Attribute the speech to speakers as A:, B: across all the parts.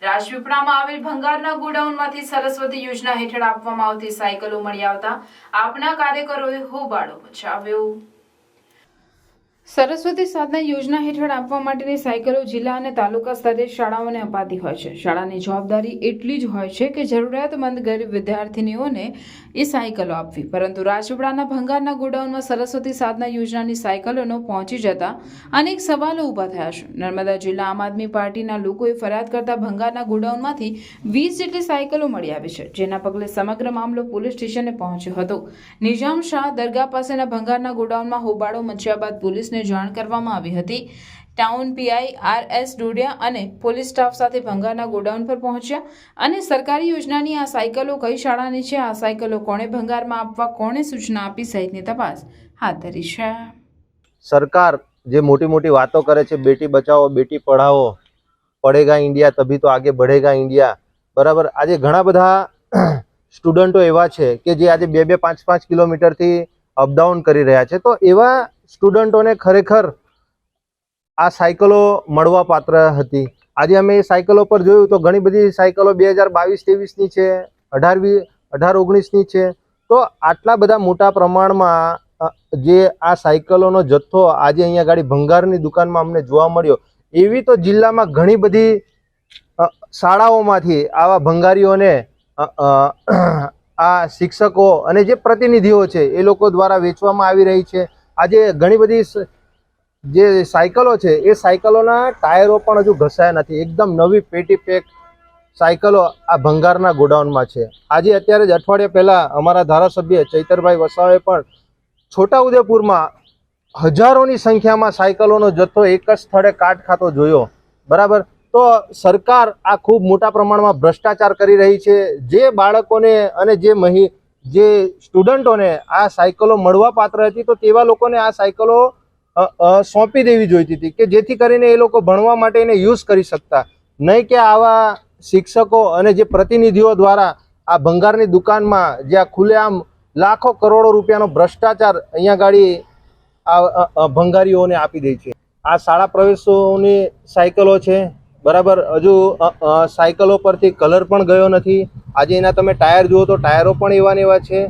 A: રાજપીપળામાં આવેલ ભંગારના ગોડાઉનમાંથી સરસ્વતી યોજના હેઠળ આપવામાં આવતી સાયકલો મળી આવતા આપના કાર્યકરોએ હોબાળો મચાવ્યો। સરસ્વતી સાધના યોજના હેઠળ આપવા માટેની સાયકલો જિલ્લા અને તાલુકા સ્તરે શાળાઓને અપાતી હોય છે। શાળાની જવાબદારી એટલી જ હોય છે કે જરૂરિયાતમંદ ગરીબ વિદ્યાર્થીનીઓને એ સાયકલો આપવી, પરંતુ રાજપીપળાના ભંગારના ગોડાઉનમાં સરસ્વતી સાધના યોજનાની સાયકલોનો પહોંચી જતા અનેક સવાલો ઊભા થયા છે। નર્મદા જિલ્લા આમ આદમી પાર્ટીના લોકોએ ફરિયાદ કરતા ભંગારના ગોડાઉનમાંથી 20 જેટલી સાયકલો મળી આવી છે, જેના પગલે સમગ્ર મામલો પોલીસ સ્ટેશને પહોંચ્યો હતો। નિઝામ શાહ દરગાહ પાસેના ભંગારના ગોડાઉનમાં હોબાળો મચ્યા બાદ પોલીસ જાણ કરવામાં આવી હતી। Town PI આર.એસ. ડોડિયા અને પોલીસ સ્ટાફ સાથે ભંગારના ગોડાઉન પર પહોંચ્યા અને સરકારી યોજનાની આ સાયકલો કઈ શાળાની છે, આ સાયકલો કોણે ભંગારમાં આપવા, કોણે સૂચના આપી સહિતની તપાસ હાથ ધરી છે।
B: સરકાર જે મોટી મોટી વાતો કરે છે, બેટી બચાવો બેટી પઢાઓ, પढ़ेगा इंडिया तभी तो आगे बढ़ेगा इंडिया, बराबर। આજે ઘણા બધા સ્ટુડન્ટો એવા છે કે જે આજે 2-5 કિલોમીટરથી અપડાઉન કરી રહ્યા છે, તો એવા સ્ટુડન્ટોને ખરેખર આ સાયકલો મળવા પાત્ર હતી। આજે અમે એ સાયકલો પર જોયું તો ઘણી બધી સાયકલો 2022-23ની છે, 18-19ની છે। તો આટલા બધા મોટા પ્રમાણમાં જે આ સાયકલોનો જથ્થો આજે અહીંયા ગાડી ભંગારની દુકાનમાં અમને જોવા મળ્યો, એવી તો જિલ્લામાં ઘણી બધી શાળાઓમાંથી આવા ભંગારીઓને આ શિક્ષકો અને જે પ્રતિનિધિઓ છે એ લોકો દ્વારા વેચવામાં આવી રહી છે। આજે ઘણી બધી જે સાયકલો છે એ સાયકલોના ટાયરો પણ હજુ ઘસાયા નથી, એકદમ નવી પેટી પેક સાયકલો આ ભંગારના ગોડાઉનમાં છે। આજે અત્યારે જ અઠવાડિયા પહેલાં અમારા ધારાસભ્ય ચૈતરભાઈ વસાવાએ પણ છોટાઉદેપુરમાં હજારોની સંખ્યામાં સાયકલોનો જથ્થો એક જ સ્થળે કાટ ખાતો જોયો, બરાબર। તો સરકાર આ ખૂબ મોટા પ્રમાણમાં ભ્રષ્ટાચાર કરી રહી છે। જે બાળકોને અને જે સ્ટુડન્ટોને આ સાયકલો મળવા પાત્ર હતી તો તેવા લોકોને આ સાયકલો સોંપી દેવી જોઈતી હતી કે જેથી કરીને એ લોકો ભણવા માટે એને યુઝ કરી શકતા, નહીં કે આવા શિક્ષકો અને જે પ્રતિનિધિઓ દ્વારા આ ભંગારની દુકાનમાં જ્યાં ખુલ્લેઆમ લાખો કરોડો રૂપિયાનો ભ્રષ્ટાચાર અહીંયા ગાડી આ ભંગારીઓને આપી દે છે। આ શાળા પ્રવેશોની સાયકલો છે, બરાબર। હજુ સાયકલો પરથી કલર પણ ગયો નથી। આજે એના તમે ટાયર જુઓ તો ટાયરો પણ એવા ને એવા છે,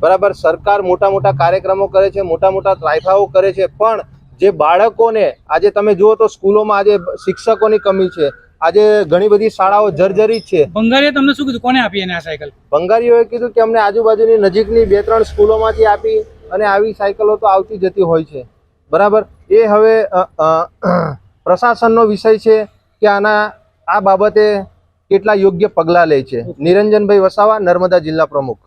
B: બરાબર। સરકાર મોટા મોટા કાર્યક્રમો કરે છે, મોટા મોટા ત્રાયફાઓ કરે છે, પણ જે બાળકોને આજે તમે જુઓ તો સ્કૂલોમાં આજે શિક્ષકોની કમી છે। આજે ઘણી બધી શાળાઓ જર્જરિત છે।
C: ભંગારીએ તમને શું કીધું, કોને આપી એને આ સાયકલ?
B: ભંગારીઓએ કીધું કે અમને આજુબાજુની નજીકની 2-3 સ્કૂલોમાંથી આપી અને આવી સાયકલો તો આવતી જતી હોય છે, બરાબર। એ હવે પ્રશાસનનો વિષય છે કે આ બાબતે કેટલા યોગ્ય પગલાં લે છે। નિરંજનભાઈ વસાવા, નર્મદા જિલ્લા પ્રમુખ।